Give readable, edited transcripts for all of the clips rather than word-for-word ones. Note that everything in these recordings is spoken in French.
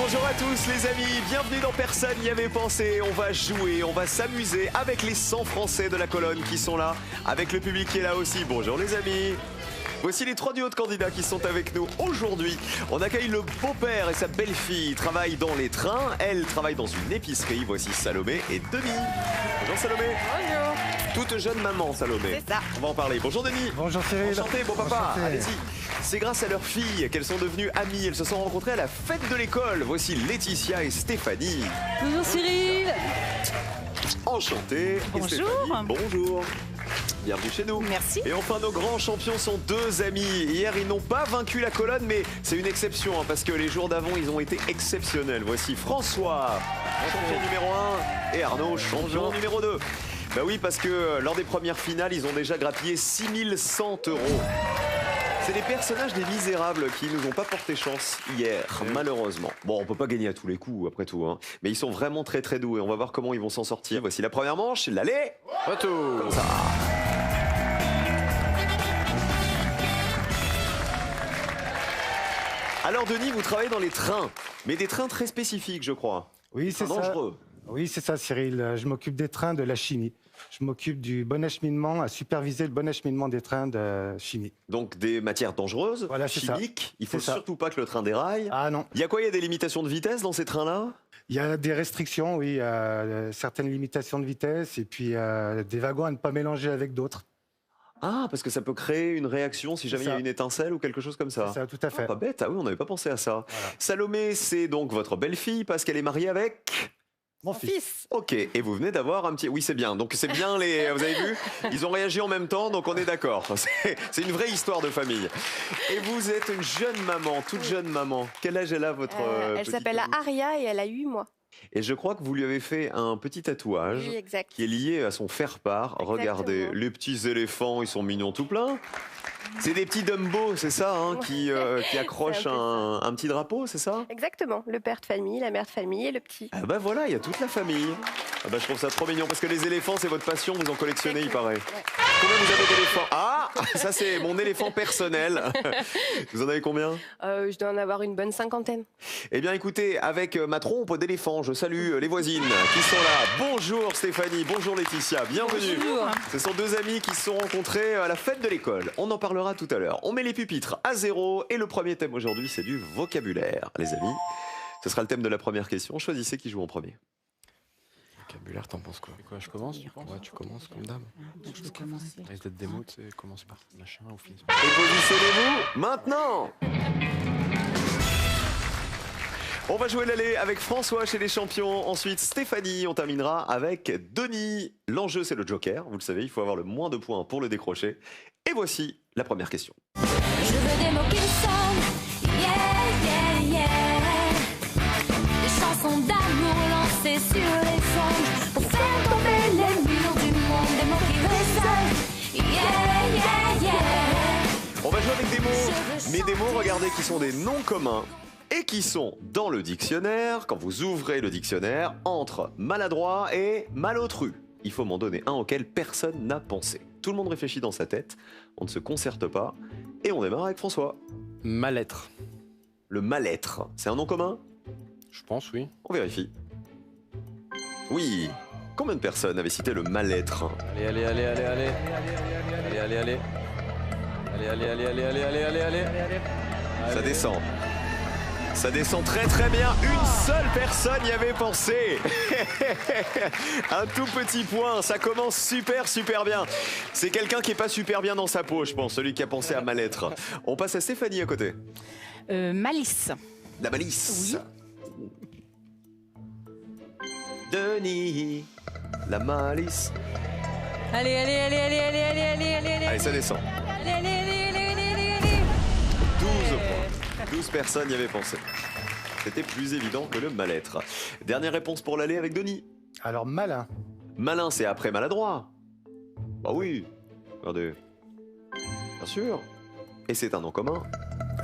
bonjour à tous les amis, bienvenue dans Personne n'y avait pensé. On va jouer, on va s'amuser avec les 100 Français de la colonne qui sont là, avec le public qui est là aussi. Bonjour les amis. Voici les 3 duos de candidats qui sont avec nous aujourd'hui. On accueille le beau-père et sa belle-fille. Ils travaillent dans les trains. Elle travaille dans une épicerie. Voici Salomé et Denis. Bonjour Salomé. Bonjour. Toute jeune maman Salomé. C'est ça. On va en parler. Bonjour Denis. Bonjour Cyril. Enchanté, bon papa. Enchanté. Allez-y. C'est grâce à leur fille qu'elles sont devenues amies. Elles se sont rencontrées à la fête de l'école. Voici Laetitia et Stéphanie. Bonjour Cyril. Enchanté. Bonjour. Et Stéphanie, bonjour. Bienvenue chez nous. Merci. Et enfin, nos grands champions sont 2 amis. Hier, ils n'ont pas vaincu la colonne, mais c'est une exception, hein, parce que les jours d'avant, ils ont été exceptionnels. Voici François, champion numéro 1, et Arnaud, champion numéro 2. Bah oui, parce que lors des premières finales, ils ont déjà grappillé 6100 €. C'est les personnages des Misérables qui nous ont pas porté chance hier, malheureusement. Bon, on peut pas gagner à tous les coups, après tout, hein. Mais ils sont vraiment très très doués. On va voir comment ils vont s'en sortir. Voici la première manche, l'aller. Retour. Comme ça. Alors Denis, vous travaillez dans les trains, mais des trains très spécifiques, je crois. Oui, c'est ça. Dangereux. Oui, c'est ça, Cyril. Je m'occupe des trains de la chimie. Je m'occupe du bon acheminement, à superviser le bon acheminement des trains de chimie. Donc des matières dangereuses, Voilà, c'est ça. chimiques. Il faut C'est ça. surtout pas que le train déraille. Ah non. Il y a quoi? Il y a des limitations de vitesse dans ces trains-là? Il y a des restrictions, oui, certaines limitations de vitesse et puis des wagons à ne pas mélanger avec d'autres. Ah, parce que ça peut créer une réaction si jamais il y a ça. une étincelle ou quelque chose comme ça. C'est ça, tout à fait. Ah, pas bête, ah oui, on n'avait pas pensé à ça. Voilà. Salomé, c'est donc votre belle-fille parce qu'elle est mariée avec... Mon Mon fils. fils. Ok, et vous venez d'avoir un petit... Oui, c'est bien, donc c'est bien les... Vous avez vu? Ils ont réagi en même temps, donc on est d'accord. C'est une vraie histoire de famille. Et vous êtes une jeune maman, toute jeune maman. Quel âge elle a, votre... Elle petite s'appelle amie Aria et elle a 8 mois. Et je crois que vous lui avez fait un petit tatouage Oui, exact. qui est lié à son faire-part. Regardez, Exactement. les petits éléphants, ils sont mignons tout plein. C'est des petits Dumbo, c'est ça, hein, qui accrochent C'est un peu un petit drapeau, c'est ça? Exactement. Le père de famille, la mère de famille et le petit. Ah bah voilà, il y a toute la famille. Ah bah je trouve ça trop mignon, parce que les éléphants, c'est votre passion, vous en collectionnez, il paraît. Ouais. Combien vous avez d'éléphants? Ah, ça c'est mon éléphant personnel. Vous en avez combien? Je dois en avoir une bonne 50aine. Eh bien écoutez, avec ma trompe d'éléphant, je salue les voisines qui sont là. Bonjour Stéphanie, bonjour Laetitia, bienvenue. Bonjour. Ce sont 2 amis qui se sont rencontrés à la fête de l'école. On en parlera tout à l'heure. On met les pupitres à 0 et le premier thème aujourd'hui, c'est du vocabulaire, les amis. Ce sera le thème de la première question. Choisissez qui joue en premier. Vocabulaire, t'en penses quoi? Je commence, tu penses? Ouais, tu commences comme d'hab. Je vais commencer. Il risque d'être des mots, tu sais, commence par machin ou finisse Et positionnez-vous maintenant. On va jouer l'aller avec François chez les champions. Ensuite, Stéphanie. On terminera avec Denis. L'enjeu, c'est le joker. Vous le savez, il faut avoir le moins de points pour le décrocher. Et voici la première question. Je veux des mots qui sonnent, yeah, yeah, yeah. Des chansons d'amour lancées sur les ondes pour faire tomber les murs du monde. Des mots qui résonnent, yeah, yeah, yeah. On va jouer avec des mots, mais des mots, regardez, qui sont des noms communs et qui sont dans le dictionnaire, quand vous ouvrez le dictionnaire, entre maladroit et malotru. Il faut m'en donner un auquel personne n'a pensé. Tout le monde réfléchit dans sa tête, on ne se concerte pas, et on démarre avec François. Mal-être. Le mal-être, c'est un nom commun? Je pense, oui. On vérifie. Oui. Combien de personnes avaient cité le mal-être? Allez, allez, allez, allez, allez. Allez, allez, allez. Allez, allez, allez, allez, allez, allez, allez, allez. Ça descend. Ça descend très très bien. Une seule personne y avait pensé. Un tout petit point. Ça commence super super bien. C'est quelqu'un qui est pas super bien dans sa peau, je pense. Celui qui a pensé à mal-être. On passe à Stéphanie à côté. Malice. La malice. Oui. Denis. La malice. Allez, allez, allez, allez, allez, allez, allez, allez, allez. Allez, ça descend. Allez, allez, allez, allez, allez, allez, allez. 12 points. 12 personnes y avaient pensé. C'était plus évident que le mal-être. Dernière réponse pour l'aller avec Denis. Alors, malin. Malin, c'est après maladroit. Bah oui. Regardez. Bien sûr. Et c'est un nom commun.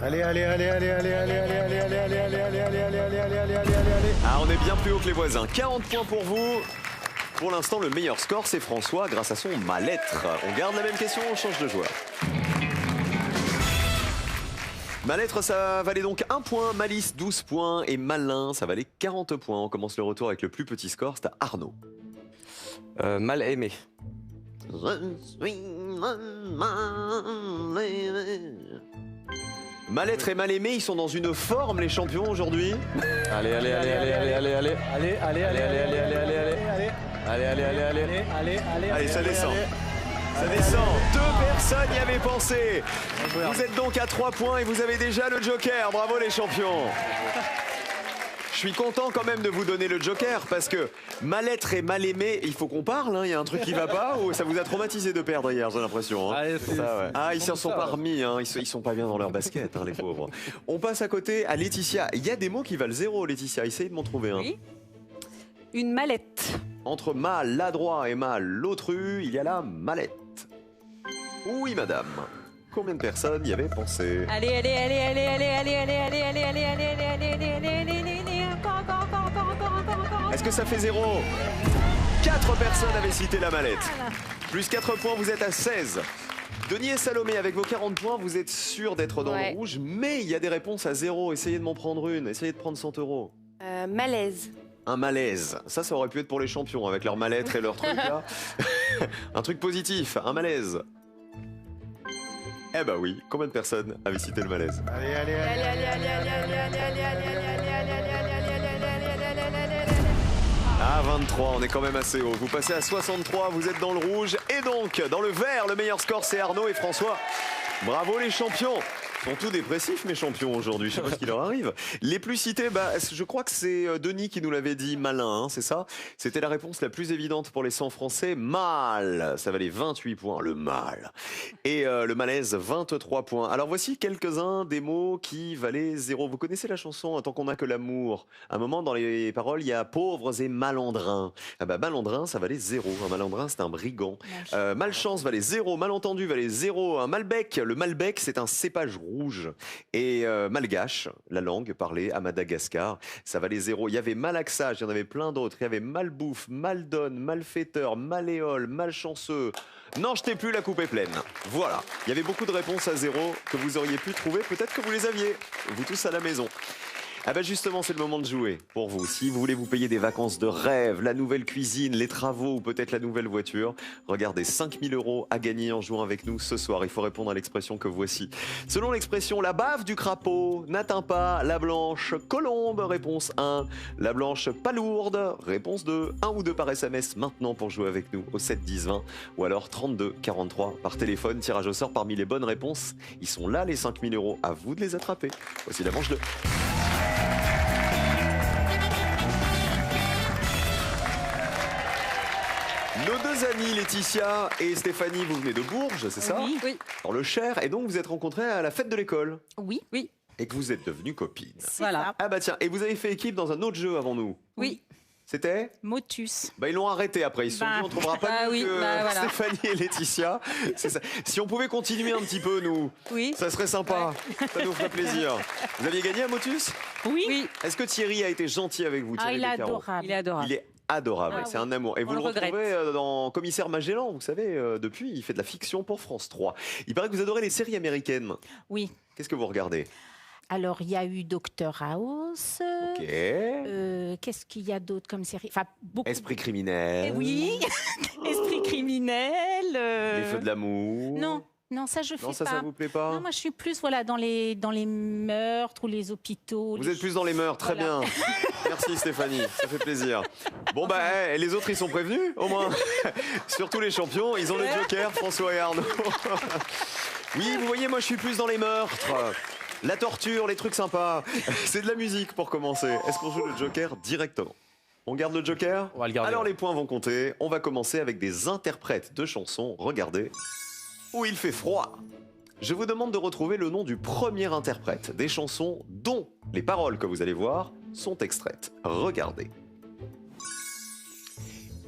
Allez, allez, allez, allez, allez, allez, allez, allez, allez, allez, allez, allez, allez, allez, allez, allez, allez, allez, allez. Ah, on est bien plus haut que les voisins. 40 points pour vous. Pour l'instant, le meilleur score, c'est François grâce à son mal-être. On garde la même question, on change de joueur. Ma lettre, ça valait donc 1 point, Malice 12 points et Malin, ça valait 40 points. On commence le retour avec le plus petit score, c'est à Arnaud. Mal aimé. Ma lettre et Mal aimé, ils sont dans une forme les champions aujourd'hui. Allez, allez, allez, allez, allez, allez, allez. Allez, allez, allez, allez, allez, allez, allez, allez. Allez, allez, allez, allez. Allez, allez, Allez, ça allez, descend. allez. Ça descend. 2 personnes y avaient pensé. Vous êtes donc à 3 points et vous avez déjà le joker. Bravo les champions. Je suis content quand même de vous donner le joker parce que ma lettre est mal aimée. Il faut qu'on parle, hein. Il y a un truc qui va pas ou ça vous a traumatisé de perdre hier, j'ai l'impression. Hein. Allez, c'est ça, ouais. Ah, ils s'en sont pas remis, hein. Ils sont pas bien dans leur basket, hein, les pauvres. On passe à côté à Laetitia. Il y a des mots qui valent 0, Laetitia. Essayez de m'en trouver un. Oui. Une mallette. Entre mal l'adroit et mal l'autru, il y a la mallette. Oui, madame. Combien de personnes y avaient pensé? Allez, allez, allez, allez, allez, allez, allez, allez, allez, allez, allez, allez, allez, allez, allez, allez, allez, encore, encore, encore, encore, encore, encore, encore. Est-ce que ça fait 0? 4 personnes avaient cité la mallette. Plus 4 points, vous êtes à 16. Denis et Salomé, avec vos 40 points, vous êtes sûr d'être dans Ouais. le rouge, mais il y a des réponses à 0. Essayez de m'en prendre une. Essayez de prendre 100 €. Malaise. Un malaise. Ça aurait pu être pour les champions, avec leur mal-être et leur truc là. Un truc positif, un malaise. Eh bah oui, combien de personnes avaient cité le malaise? Allez, allez, allez, allez, allez, allez, allez, allez, allez, allez, allez, allez. Ah, 23, on est quand même assez haut. Vous passez à 63, vous êtes dans le rouge. Et donc, dans le vert, le meilleur score, c'est Arnaud et François. Bravo les champions. Ils sont tous dépressifs, mes champions, aujourd'hui. Je sais pas ce qui leur arrive. Les plus cités, je crois que c'est Denis qui nous l'avait dit, malin, hein, c'est ça? C'était la réponse la plus évidente pour les 100 Français. Mal, ça valait 28 points, le mal. Et le malaise, 23 points. Alors voici quelques-uns des mots qui valaient 0. Vous connaissez la chanson « Tant qu'on n'a que l'amour ». À un moment, dans les paroles, il y a « pauvres et malandrins ». Ah bah, malandrin, ça valait 0. Un malandrin, c'est un brigand. Malchance valait 0. Malentendu valait 0. Un Malbec, le Malbec, c'est un cépage rouge. Et malgache, la langue parlée à Madagascar, ça valait 0. Il y avait malaxage, il y en avait plein d'autres. Il y avait malbouffe, maldonne, malfaiteur, maléole, malchanceux. N'en jetez plus, la coupe est pleine. Voilà. Il y avait beaucoup de réponses à 0 que vous auriez pu trouver. Peut-être que vous les aviez, vous tous à la maison. Ah ben justement, c'est le moment de jouer pour vous. Si vous voulez vous payer des vacances de rêve, la nouvelle cuisine, les travaux ou peut-être la nouvelle voiture, regardez, 5 000 € à gagner en jouant avec nous ce soir. Il faut répondre à l'expression que voici. Selon l'expression, la bave du crapaud n'atteint pas la blanche colombe, réponse 1. La blanche palourde, réponse 2. 1 ou 2 par SMS maintenant pour jouer avec nous au 7 10 20 ou alors 32 43 par téléphone. Tirage au sort parmi les bonnes réponses. Ils sont là les 5 000 €. À vous de les attraper. Voici la manche 2. Nos deux amies Laetitia et Stéphanie, vous venez de Bourges, c'est ça? Oui, oui, Dans le Cher, et donc vous êtes rencontrées à la fête de l'école oui, oui. et que vous êtes devenues copines. Voilà. Ah bah tiens, et vous avez fait équipe dans un autre jeu avant nous. Oui, C'était? motus. Bah ils l'ont arrêté après, ils se sont dit on trouvera pas mieux que voilà. Stéphanie et Laetitia. C'est ça. Si on pouvait continuer un petit peu nous, Oui. ça serait sympa, ça nous ferait plaisir. Vous aviez gagné à Motus? Oui. Est-ce que Thierry a été gentil avec vous, Thierry il est Beccaro? adorable. Il est adorable. Il est adorable, Ah c'est oui. un amour. Et vous On le le regrette. retrouvez dans Commissaire Magellan, vous savez, depuis, il fait de la fiction pour France 3. Il paraît que vous adorez les séries américaines. Oui. Qu'est-ce que vous regardez? Alors, il y a eu Doctor House. Ok. Qu'est-ce qu'il y a d'autre comme série? Enfin, beaucoup. Esprit criminel. Oui. Esprit criminel. Les feux de l'amour. Non, non, ça je fais Non, ça pas. vous plaît pas? Non, moi je suis plus dans les meurtres ou les hôpitaux. Vous êtes plus dans les mœurs, très Voilà. bien. Merci Stéphanie, ça fait plaisir. Bon bah, les autres ils sont prévenus au moins. Surtout les champions, ils ont le joker, François et Arnaud. Oui, vous voyez, moi je suis plus dans les meurtres. La torture, les trucs sympas. C'est de la musique pour commencer. Est-ce qu'on joue le joker directement? On garde le joker? On va le garder. Alors les points vont compter. On va commencer avec des interprètes de chansons. Regardez. Où il fait froid. Je vous demande de retrouver le nom du premier interprète des chansons dont les paroles que vous allez voir sont extraites. Regardez.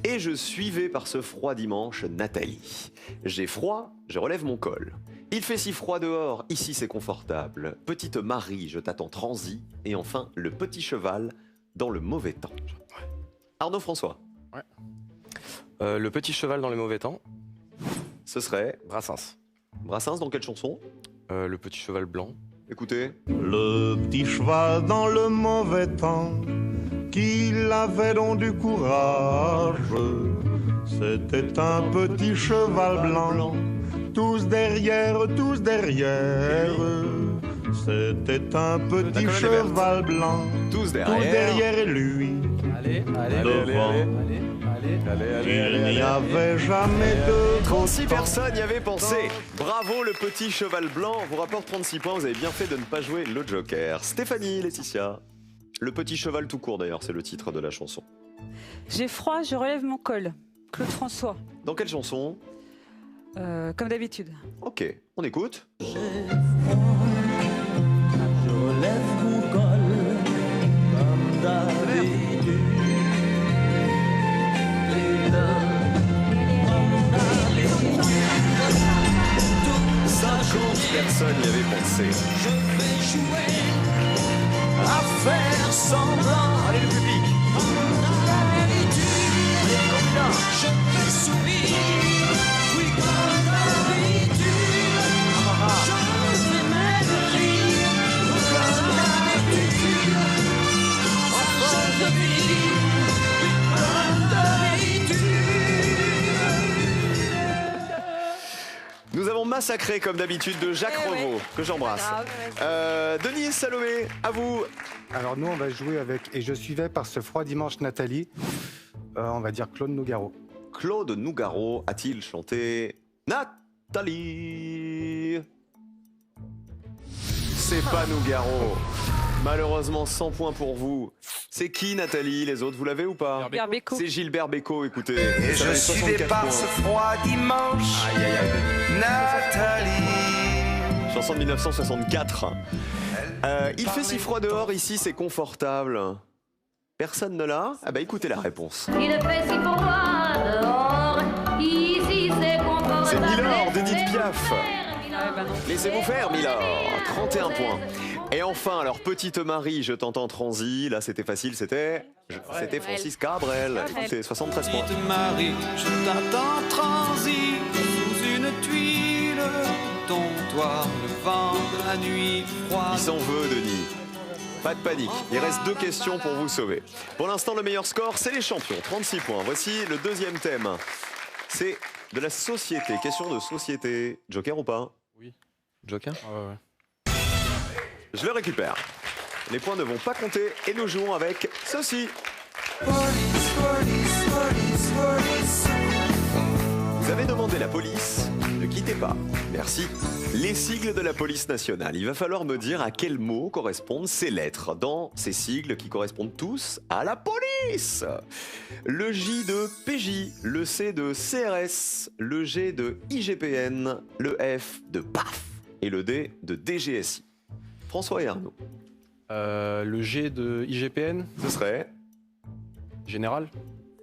Et je suivais par ce froid dimanche Nathalie. J'ai froid, je relève mon col. Il fait si froid dehors, ici c'est confortable. Petite Marie, je t'attends transi. Et enfin, le petit cheval dans le mauvais temps. Arnaud François, Le petit cheval dans les mauvais temps. ce serait Brassens. Brassens dans quelle chanson? Le petit cheval blanc. Écoutez. Le petit cheval dans le mauvais temps, qu'il avait donc du courage. C'était un petit cheval blanc, tous derrière, tous derrière. C'était un petit cheval blanc, tous derrière lui. Allez, Devant. Il n'y avait jamais de 36 personnes y avaient pensé. Bravo le petit cheval blanc, vous rapporte 36 points, vous avez bien fait de ne pas jouer le Joker. Stéphanie, Laetitia. Le petit cheval tout court d'ailleurs, c'est le titre de la chanson. J'ai froid, je relève mon col. Claude François. Dans quelle chanson? Comme d'habitude. Ok, on écoute. Je relève mon col comme d'habitude. Personne n'y avait pensé. Je vais jouer à faire semblant. Allez le public. Comme d'habitude. Je vais sourire. Oui, comme d'habitude. Je vais même rire. Comme d'habitude. Enfin je vis. Comme d'habitude. Nous avons massacré comme d'habitude de Jacques Revaux, que j'embrasse. Denis et Salomé, à vous. Alors nous, on va jouer avec « Et je suivais par ce froid dimanche Nathalie ». On va dire Claude Nougaro. Claude Nougaro a-t-il chanté Nathalie? C'est pas Nougaro. Malheureusement, 100 points pour vous. C'est qui Nathalie? Les autres, vous l'avez ou pas? Gilbert Bécaud. C'est Gilbert Bécaud, écoutez. Et Ça je fait suivais 64 par points. ce froid dimanche Aïe, aïe, aïe. Nathalie. Chanson de 1964. Il fait si froid dehors, ici c'est confortable. Personne ne l'a? Ah bah écoutez la réponse. Il fait si froid dehors, ici c'est confortable. C'est Milord d'Edith Piaf. Bah non. Laissez-vous faire, Milord. 31 points. Et enfin, alors Petite Marie, je t'entends transi. Là c'était facile, c'était Francis Cabrel. Écoutez, 73 points. Petite Marie, je t'attends transi sous une tuile. Ton toit, le vent de la nuit froide. Il s'en veut, Denis. Pas de panique, il reste 2 questions pour vous sauver. Pour l'instant, le meilleur score, c'est les champions, 36 points. Voici le deuxième thème. C'est de la société, question de société. Joker ou pas? Oui. Joker? Ouais. Je le récupère. Les points ne vont pas compter et nous jouons avec ceci. Vous avez demandé la police, ne quittez pas. Merci. Les sigles de la police nationale. Il va falloir me dire à quel mot correspondent ces lettres dans ces sigles qui correspondent tous à la police. Le J de PJ, le C de CRS, le G de IGPN, le F de PAF et le D de DGSI. François et Arnaud. Le G de IGPN, Ce serait... général.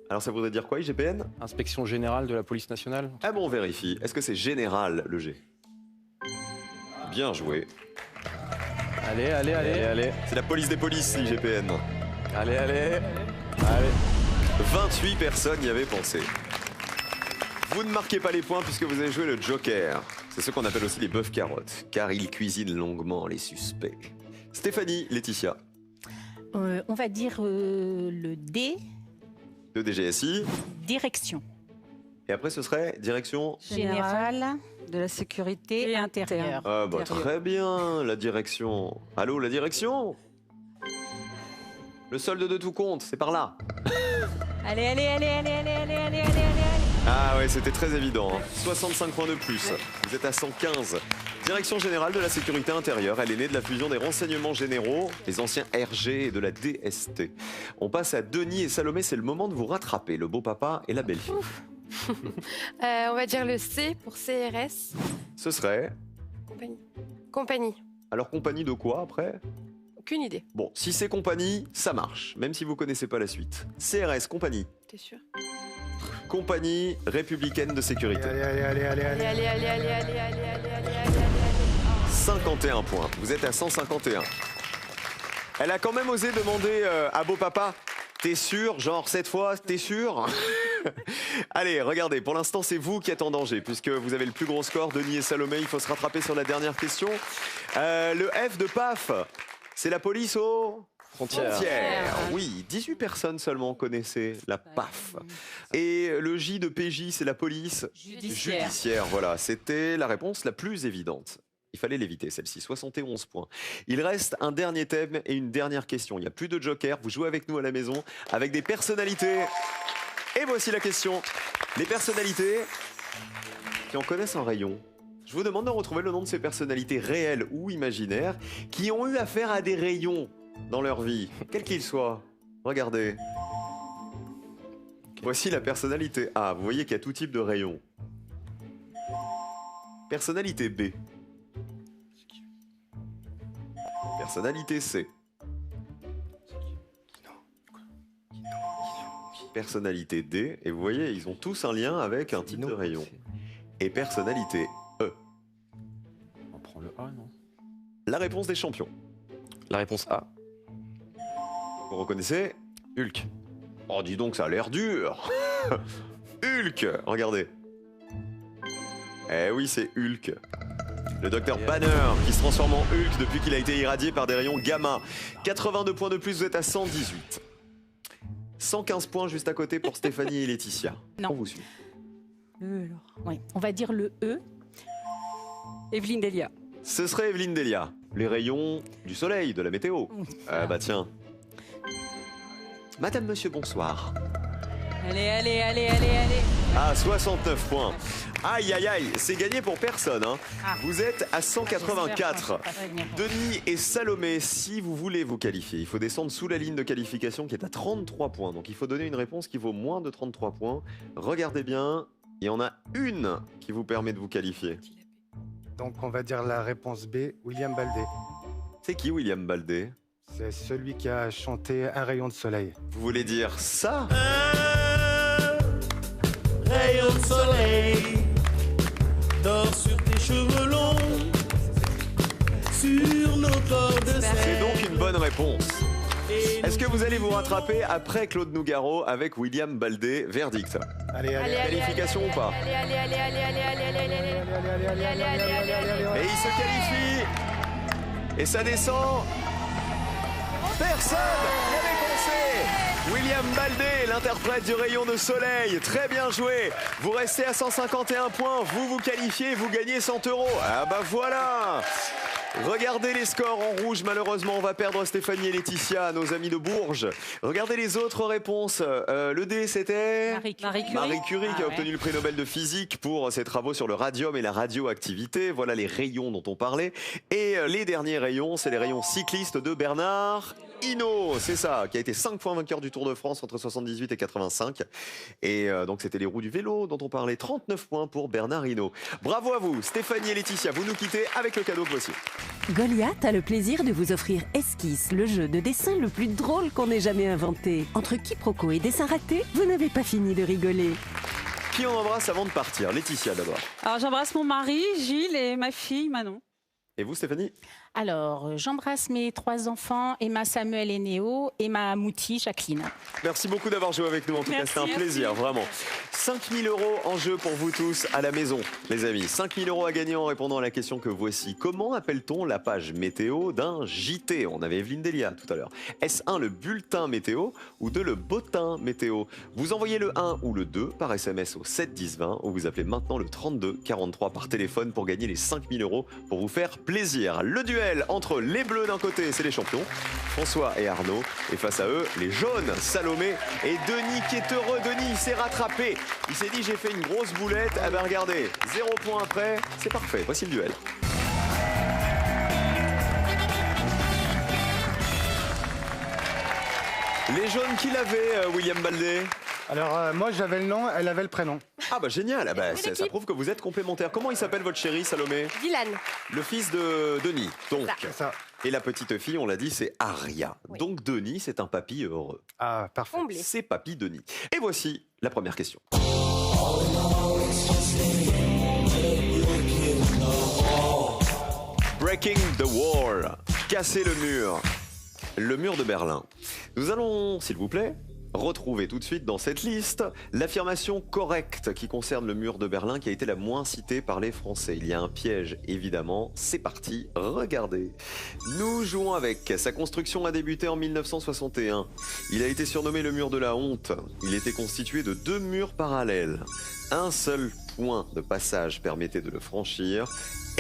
Alors ça voudrait dire quoi, IGPN? Inspection générale de la police nationale. Ah bon, on vérifie. Est-ce que c'est général, le G? Bien joué. Allez. C'est la police des polices, l'IGPN. Allez. 28 personnes y avaient pensé. Vous ne marquez pas les points puisque vous avez joué le Joker. C'est ce qu'on appelle aussi les bœufs carottes, car ils cuisinent longuement les suspects. Stéphanie, Laetitia. On va dire le D, De DGSI. direction. Et après, ce serait direction... Générale De la sécurité et intérieure. Ah bah Intérieur. très bien, la direction. Allô, la direction? Le solde de tout compte, c'est par là. Allez. Ah ouais, c'était très évident. Hein. 65 points de plus. Vous êtes à 115. Direction générale de la sécurité intérieure. Elle est née de la fusion des renseignements généraux, les anciens RG et de la DST. On passe à Denis et Salomé. C'est le moment de vous rattraper, le beau papa et la belle fille. On va dire le C pour CRS. Ce serait... Compagnie. Alors compagnie de quoi après? Aucune idée. Bon, si c'est compagnie, ça marche, même si vous connaissez pas la suite. CRS, compagnie. T'es sûr? Compagnie républicaine de sécurité. Allez. 51 points. Vous êtes à 151. Elle a quand même osé demander à beau papa T'es sûr? Genre, cette fois, t'es sûr? Allez, regardez, pour l'instant, c'est vous qui êtes en danger, puisque vous avez le plus gros score. Denis et Salomé, il faut se rattraper sur la dernière question. Le F de PAF, c'est la police aux frontières. Oui, 18 personnes seulement connaissaient la PAF. Et le J de PJ, c'est la police judiciaire. Voilà, c'était la réponse la plus évidente. Il fallait l'éviter, celle-ci, 71 points. Il reste un dernier thème et une dernière question. Il n'y a plus de joker, vous jouez avec nous à la maison, avec des personnalités. Et voici la question. Les personnalités qui en connaissent un rayon. Je vous demande de retrouver le nom de ces personnalités réelles ou imaginaires qui ont eu affaire à des rayons dans leur vie, quels qu'ils soient. Regardez. Voici la personnalité A. Vous voyez qu'il y a tout type de rayons. Personnalité B. Personnalité C. Personnalité D. Et vous voyez, ils ont tous un lien avec un type de rayon. Et personnalité E. On prend le A, non? La réponse des champions. La réponse A. Vous reconnaissez? Hulk. Oh, dis donc, ça a l'air dur. Hulk, regardez. Eh oui, c'est Hulk. Le docteur Banner qui se transforme en Hulk depuis qu'il a été irradié par des rayons gamma. 82 points de plus, vous êtes à 118. 115 points juste à côté pour Stéphanie et Laetitia. Non. On vous suit. Oui, on va dire le E. Evelyne Delia. Ce serait Evelyne Delia. Les rayons du soleil, de la météo. Bah tiens. Madame, monsieur, bonsoir. Allez. Ah, 69 points. Aïe, aïe, aïe, c'est gagné pour personne. Hein. Vous êtes à 184. Denis et Salomé, si vous voulez vous qualifier, il faut descendre sous la ligne de qualification qui est à 33 points. Donc il faut donner une réponse qui vaut moins de 33 points. Regardez bien, il y en a une qui vous permet de vous qualifier. Donc on va dire la réponse B, William Baldé. C'est qui William Baldé? C'est celui qui a chanté Un rayon de soleil. Vous voulez dire ça? Rayon de soleil dort sur tes cheveux longs, sur nos corps de sel. C'est donc une bonne réponse. Est-ce que vous allez vous rattraper après Claude Nougaro avec William Baldé? Verdict. Allez. Qualification ou pas? Et il se qualifie. Et ça descend. Personne n'avait pensé. William Baldé, l'interprète du rayon de soleil. Très bien joué. Vous restez à 151 points. Vous vous qualifiez, vous gagnez 100 €. Ah bah voilà. Regardez les scores en rouge, malheureusement on va perdre Stéphanie et Laetitia, nos amis de Bourges. Regardez les autres réponses. Le D c'était Marie Curie qui a obtenu le prix Nobel de physique pour ses travaux sur le radium et la radioactivité. Voilà les rayons dont on parlait. Et les derniers rayons, c'est les rayons cyclistes de Bernard Hinault, c'est ça, qui a été 5 fois vainqueur du Tour de France entre 78 et 85. Et donc c'était les roues du vélo dont on parlait. 39 points pour Bernard Hinault. Bravo à vous, Stéphanie et Laetitia, vous nous quittez avec le cadeau que voici. Goliath a le plaisir de vous offrir Esquisse, le jeu de dessin le plus drôle qu'on ait jamais inventé. Entre quiproquos et dessins ratés, vous n'avez pas fini de rigoler. Qui on embrasse avant de partir? Laetitia d'abord. Alors j'embrasse mon mari, Gilles, et ma fille, Manon. Et vous, Stéphanie? Alors, j'embrasse mes 3 enfants, Emma, Samuel et Néo, et ma moutie, Jacqueline. Merci beaucoup d'avoir joué avec nous. En tout cas, c'était un plaisir, vraiment. 5 000 € en jeu pour vous tous à la maison, les amis. 5 000 € à gagner en répondant à la question que voici. Comment appelle-t-on la page météo d'un JT? On avait Evelyne Delia tout à l'heure. Est-ce 1, le bulletin météo, ou 2, le bottin météo? Vous envoyez le 1 ou le 2 par SMS au 7 10 20, ou vous appelez maintenant le 32 43 par téléphone pour gagner les 5 000 € pour vous faire plaisir. Le duel entre les bleus d'un côté, c'est les champions, François et Arnaud, et face à eux, les jaunes, Salomé et Denis qui est heureux. Denis, il s'est rattrapé. Il s'est dit, j'ai fait une grosse boulette. Eh ben regardez, 0 point après, c'est parfait. Voici le duel. Les jaunes, qui l'avaient, William Baldé? Alors, moi, j'avais le nom, elle avait le prénom. Ah bah génial, ah bah, ça prouve que vous êtes complémentaires. Comment il s'appelle votre chéri, Salomé? Dylan. Le fils de Denis, donc. Ça. Et la petite fille, on l'a dit, c'est Aria. Oui. Donc Denis, c'est un papy heureux. Ah, parfait. C'est papy Denis. Et voici la première question. Breaking the wall. Casser le mur. le mur de Berlin. Nous allons, s'il vous plaît, retrouver tout de suite dans cette liste l'affirmation correcte qui concerne le mur de Berlin qui a été la moins citée par les Français. Il y a un piège évidemment, c'est parti, regardez. Nous jouons avec, sa construction a débuté en 1961. Il a été surnommé le mur de la honte. Il était constitué de 2 murs parallèles. Un seul point de passage permettait de le franchir.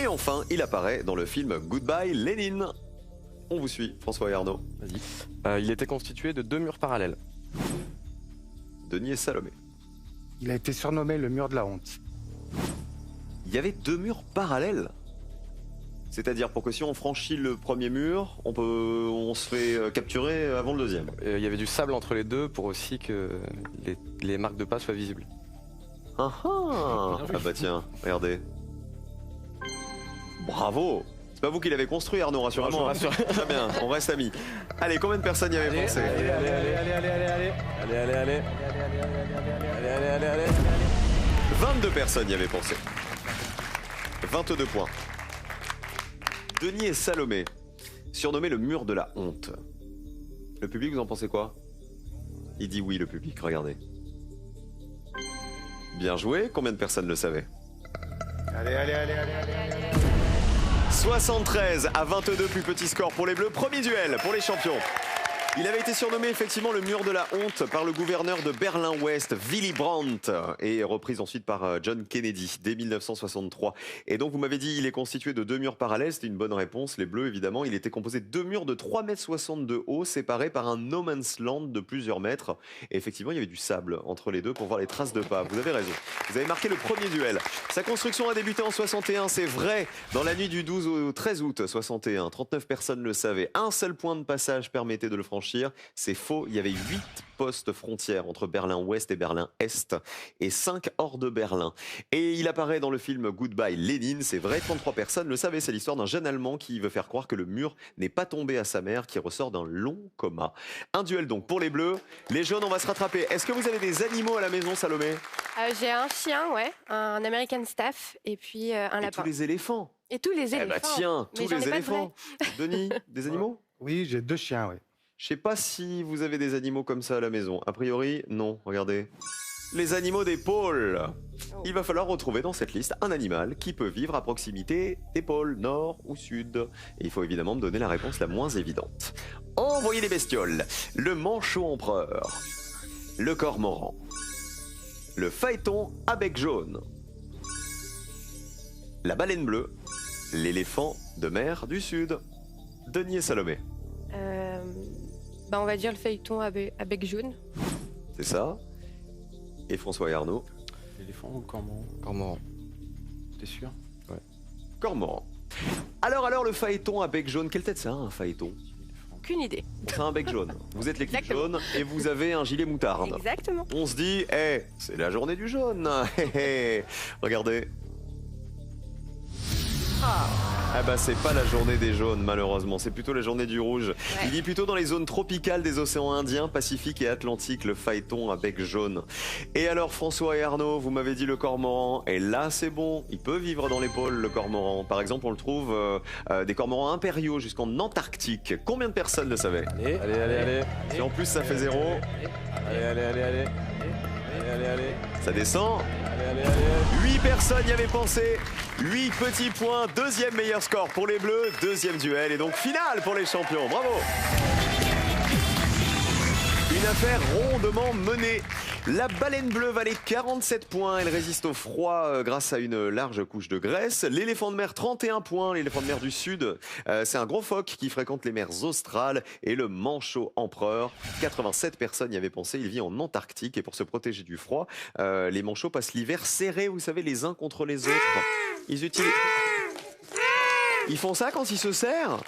Et enfin, il apparaît dans le film Goodbye Lénine. On vous suit, François et Arnaud. Vas-y. Il était constitué de 2 murs parallèles. Denis et Salomé. Il a été surnommé le mur de la honte. Il y avait 2 murs parallèles. C'est-à-dire pour que si on franchit le premier mur, on se fait capturer avant le deuxième. Il y avait du sable entre les deux pour aussi que les marques de pas soient visibles. Ah bah tiens, regardez. Bravo! C'est pas vous qui l'avez construit, Arnaud, rassurez-moi. Très bien, on reste amis. Allez, combien de personnes y avaient pensé? Allez. 22 personnes y avaient pensé. 22 points. Denis et Salomé, surnommé le mur de la honte. Le public, vous en pensez quoi? Il dit oui, le public, regardez. Bien joué, combien de personnes le savaient? Allez. 73 à 22, plus petit score pour les Bleus. Premier duel pour les champions. Il avait été surnommé effectivement le mur de la honte par le gouverneur de Berlin-Ouest, Willy Brandt, et reprise ensuite par John Kennedy dès 1963. Et donc vous m'avez dit il est constitué de 2 murs parallèles, c'était une bonne réponse. Les Bleus évidemment, il était composé de 2 murs de 3,60 m de haut, séparés par un no man's land de plusieurs mètres. Et effectivement il y avait du sable entre les deux pour voir les traces de pas. Vous avez raison. Vous avez marqué le premier duel. Sa construction a débuté en 61, c'est vrai, dans la nuit du 12 au 13 août 61. 39 personnes le savaient. Un seul point de passage permettait de le franchir. C'est faux, il y avait 8 postes frontières entre Berlin-Ouest et Berlin-Est et 5 hors de Berlin. Et il apparaît dans le film Goodbye Lénine, c'est vrai, 33 personnes le savaient, c'est l'histoire d'un jeune Allemand qui veut faire croire que le mur n'est pas tombé à sa mère, qui ressort d'un long coma. Un duel donc pour les Bleus, les jaunes on va se rattraper. Est-ce que vous avez des animaux à la maison, Salomé? J'ai un chien, ouais, un American Staff et puis un lapin. Et tous les éléphants? Et tous les éléphants. Eh bah tiens, tous les éléphants. Denis, des animaux? Oui, j'ai 2 chiens, oui. Je sais pas si vous avez des animaux comme ça à la maison. A priori, non. Regardez. Les animaux des pôles. Il va falloir retrouver dans cette liste un animal qui peut vivre à proximité des pôles, nord ou sud. Et il faut évidemment me donner la réponse la moins évidente. Envoyez les bestioles. Le manchot empereur. Le cormoran. Le phaéton à bec jaune. La baleine bleue. L'éléphant de mer du sud. Denis et Salomé. On va dire le phaéton à bec jaune. C'est ça. Et François et Arnaud? L'éléphant ou le cormoran? Cormoran. T'es sûr? Ouais. Cormoran. Alors, le phaéton à bec jaune, quelle tête ça a, un phaéton? Aucune idée. C'est un bec jaune. Vous êtes l'équipe jaune et vous avez un gilet moutarde. Exactement. On se dit, c'est la journée du jaune. Regardez. Ah bah c'est pas la journée des jaunes malheureusement, c'est plutôt la journée du rouge. Ouais. Il vit plutôt dans les zones tropicales des océans Indien, Pacifique et Atlantique, le phaéton à bec jaune. Et alors François et Arnaud, vous m'avez dit le cormoran, et là c'est bon, il peut vivre dans les pôles le cormoran. Par exemple on le trouve des cormorans impériaux jusqu'en Antarctique. Combien de personnes le savaient? Allez. Et en plus ça fait 0. Allez. Ça descend. 8 personnes y avaient pensé. 8 petits points, deuxième meilleur score pour les Bleus, deuxième duel et donc finale pour les champions. Bravo! Une affaire rondement menée. La baleine bleue valait 47 points. Elle résiste au froid grâce à une large couche de graisse. L'éléphant de mer, 31 points. L'éléphant de mer du Sud, c'est un gros phoque qui fréquente les mers australes. Et le manchot empereur, 87 personnes y avaient pensé. Il vit en Antarctique et pour se protéger du froid, les manchots passent l'hiver serrés, vous savez, les uns contre les autres. Ils font ça quand ils se serrent.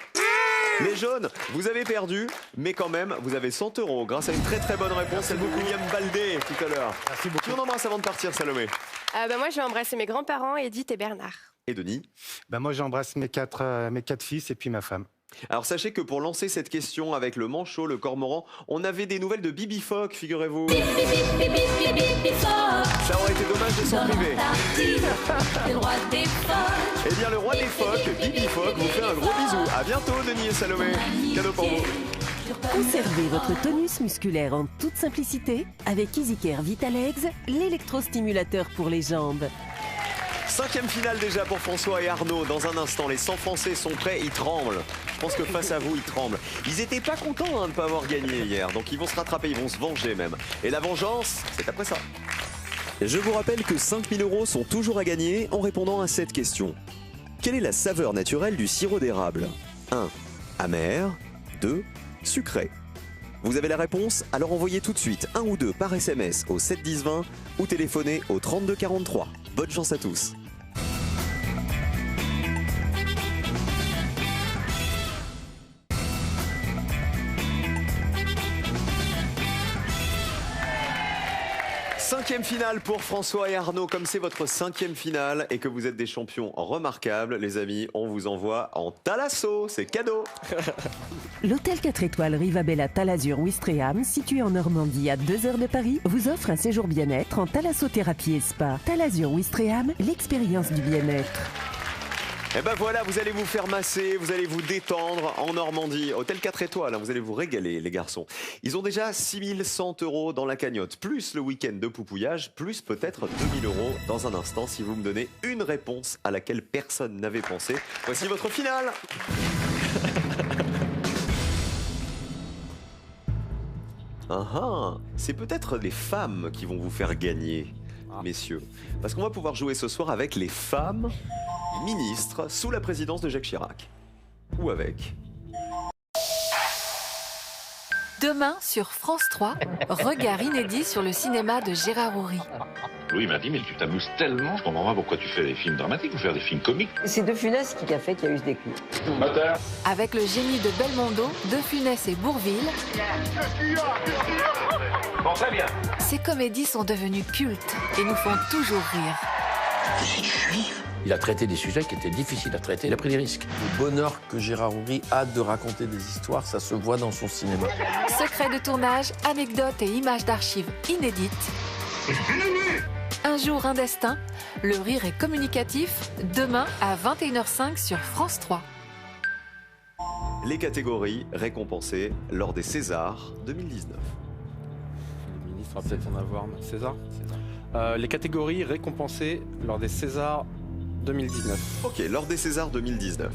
Les jaunes, vous avez perdu, mais quand même, vous avez 100 € grâce à une très bonne réponse. C'est beaucoup William Baldé tout à l'heure. Merci beaucoup. Qui on embrasse avant de partir, Salomé? Moi, je vais embrasser mes grands-parents, Edith et Bernard. Et Denis? Moi, j'embrasse mes quatre fils et puis ma femme. Alors sachez que pour lancer cette question avec le manchot, le cormoran, on avait des nouvelles de Bibi Phoque, figurez-vous. Ça aurait été dommage de s'en priver. Eh bien le roi des phoques, Bibi Phoque, vous fait un gros bisou. À bientôt Denis et Salomé. Cadeau pour vous. Conservez votre tonus musculaire en toute simplicité avec EasyCare Vitalegs, l'électrostimulateur pour les jambes. 5e finale déjà pour François et Arnaud. Dans un instant, les 100 Français sont prêts, ils tremblent. Je pense que face à vous, ils tremblent. Ils étaient pas contents de ne pas avoir gagné hier, donc ils vont se rattraper, ils vont se venger même. Et la vengeance, c'est après ça. Je vous rappelle que 5 000 € sont toujours à gagner en répondant à cette question. Quelle est la saveur naturelle du sirop d'érable? 1. Amer. 2. Sucré. Vous avez la réponse? Alors envoyez tout de suite un ou deux par SMS au 7 10 20 ou téléphonez au 32 43. Bonne chance à tous. Cinquième finale pour François et Arnaud. Comme c'est votre 5e finale et que vous êtes des champions remarquables, les amis, on vous envoie en Thalasso. C'est cadeau. L'hôtel 4 étoiles Rivabella Talazur Ouistreham, situé en Normandie à 2 heures de Paris, vous offre un séjour bien-être en thalassothérapie et spa. Talazur Ouistreham, l'expérience du bien-être. Et ben voilà, vous allez vous faire masser, vous allez vous détendre en Normandie. Hôtel 4 étoiles, vous allez vous régaler les garçons. Ils ont déjà 6 100 € dans la cagnotte, plus le week-end de poupouillage, plus peut-être 2 000 € dans un instant si vous me donnez une réponse à laquelle personne n'avait pensé. Voici votre finale. C'est peut-être les femmes qui vont vous faire gagner, messieurs. Parce qu'on va pouvoir jouer ce soir avec les femmes ministres sous la présidence de Jacques Chirac. Ou avec... Demain, sur France 3, regard inédit sur le cinéma de Gérard Houry. Louis m'a dit, mais tu t'amuses tellement, je comprends pas pourquoi tu fais des films dramatiques ou faire des films comiques. C'est De Funès qui a fait qu'il y a eu ce déclic. Moteur. Avec le génie de Belmondo, De Funès et Bourvil, Bon, très bien. ces comédies sont devenues cultes et nous font toujours rire. C'est une juive. Il a traité des sujets qui étaient difficiles à traiter, il a pris des risques. Le bonheur que Gérard Houry a de raconter des histoires, ça se voit dans son cinéma. Secrets de tournage, anecdotes et images d'archives inédites. Un jour, un destin. Le rire est communicatif. Demain à 21h05 sur France 3. Les catégories récompensées lors des Césars 2019. Le ministre va peut-être en avoir. César. Les catégories récompensées lors des Césars 2019. Ok, lors des Césars 2019.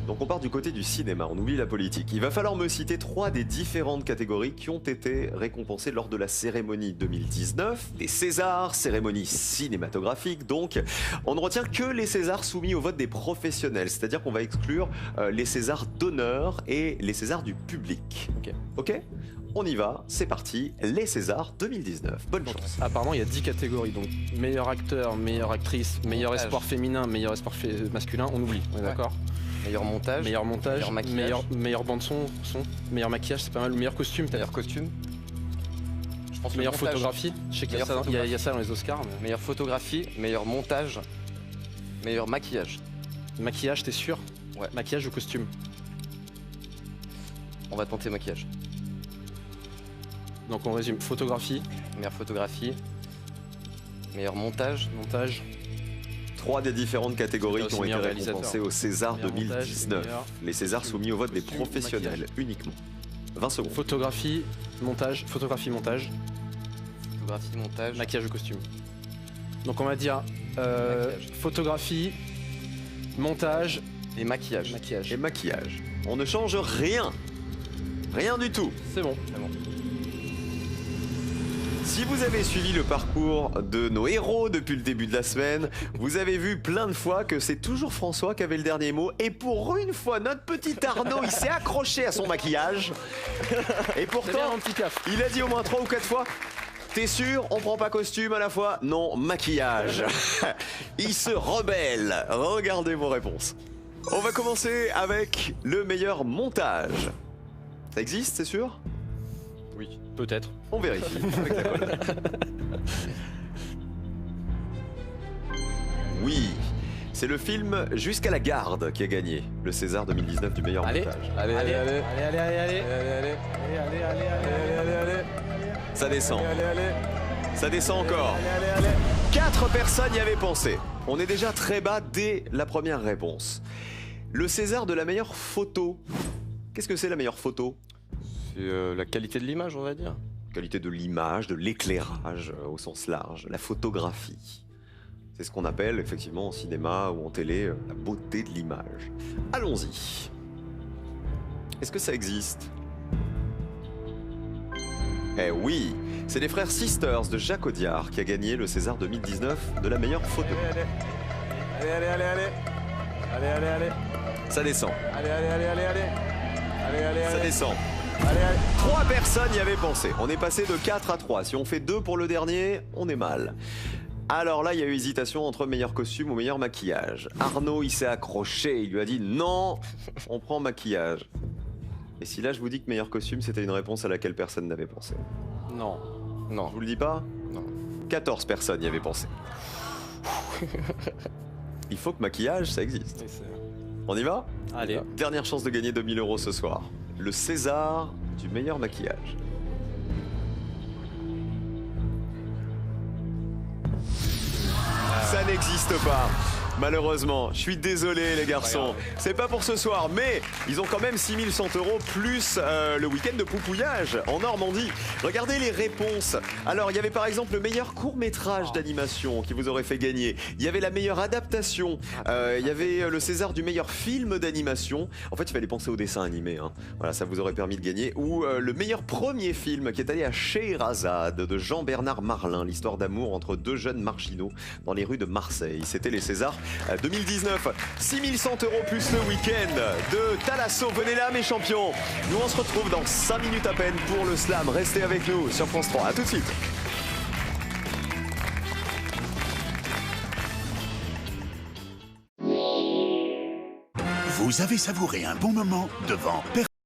Donc on part du côté du cinéma, on oublie la politique. Il va falloir me citer 3 des différentes catégories qui ont été récompensées lors de la cérémonie 2019. Des Césars, cérémonie cinématographique, donc on ne retient que les Césars soumis au vote des professionnels, c'est-à-dire qu'on va exclure les Césars d'honneur et les Césars du public. Ok, on y va, c'est parti, les Césars 2019. Bonne chance. Apparemment, il y a 10 catégories, donc meilleur acteur, meilleure actrice, meilleur espoir féminin, meilleur espoir masculin, on oublie, on est d'accord? Meilleur montage, meilleur maquillage, meilleur bande son, meilleur maquillage, c'est pas mal, meilleur costume peut-être. Meilleur costume. Je pense meilleure photographie, je sais qu'il y a ça dans les Oscars. Mais... Meilleure photographie, meilleur montage, meilleur maquillage. Maquillage, t'es sûr? Ouais. Maquillage ou costume? On va tenter maquillage. Donc on résume, photographie. Meilleure photographie, meilleur montage. 3 des différentes catégories qui ont été récompensées au César 2019. Les Césars soumis au vote des professionnels uniquement. 20 secondes. Photographie, montage. Photographie, montage. Maquillage ou costume. Donc on va dire photographie, montage et maquillage. Et maquillage. On ne change rien. Rien du tout. C'est bon. Si vous avez suivi le parcours de nos héros depuis le début de la semaine, vous avez vu plein de fois que c'est toujours François qui avait le dernier mot. Et pour une fois, notre petit Arnaud, il s'est accroché à son maquillage. Et pourtant, il a dit au moins 3 ou 4 fois, t'es sûr, on prend pas costume à la fois? Non, maquillage. Il se rebelle. Regardez vos réponses. On va commencer avec le meilleur montage. Ça existe, c'est sûr? Oui, peut-être. On vérifie avec la colonne. Oui, c'est le film Jusqu'à la garde qui a gagné le César 2019 du meilleur montage. Allez. Ça descend. Ça descend encore. 4 personnes y avaient pensé. On est déjà très bas dès la première réponse. Le César de la meilleure photo. Qu'est-ce que c'est la meilleure photo? C'est la qualité de l'image, on va dire. Qualité de l'image, de l'éclairage au sens large, la photographie. C'est ce qu'on appelle effectivement en cinéma ou en télé la beauté de l'image. Allons-y. Est-ce que ça existe? Eh oui, c'est les frères Sisters de Jacques Audiard qui a gagné le César 2019 de la meilleure photo. Allez, allez, allez, allez. Allez, allez, allez. Ça descend. Allez, allez, allez, allez, allez. Allez, allez, Ça allez. descend. Allez, allez. 3 personnes y avaient pensé. On est passé de 4 à 3. Si on fait 2 pour le dernier, on est mal. Alors là, il y a eu hésitation entre meilleur costume ou meilleur maquillage. Arnaud, il s'est accroché. Il lui a dit non, on prend maquillage. Et si là, je vous dis que meilleur costume, c'était une réponse à laquelle personne n'avait pensé. Non. Non. Je vous le dis pas? Non. 14 personnes y avaient pensé. Il faut que maquillage, ça existe. Oui, c'est- On y va? Allez. Dernière chance de gagner 2000 € ce soir. Le César du meilleur maquillage. Ça n'existe pas. Malheureusement, je suis désolé les garçons, c'est pas pour ce soir, mais ils ont quand même 6100 € plus le week-end de poupouillage en Normandie. Regardez les réponses. Alors, il y avait par exemple le meilleur court-métrage d'animation qui vous aurait fait gagner. Il y avait la meilleure adaptation. Il y avait le César du meilleur film d'animation. En fait, il fallait penser au dessin animé. Hein. Voilà, ça vous aurait permis de gagner. Ou le meilleur premier film qui est allé à Scheherazade de Jean-Bernard Marlin, l'histoire d'amour entre 2 jeunes marginaux dans les rues de Marseille. C'était les Césars 2019. 6100 € plus le week-end de Thalasso. Venez là mes champions. Nous on se retrouve dans 5 minutes à peine pour le slam. Restez avec nous sur France 3. A tout de suite. Vous avez savouré un bon moment devant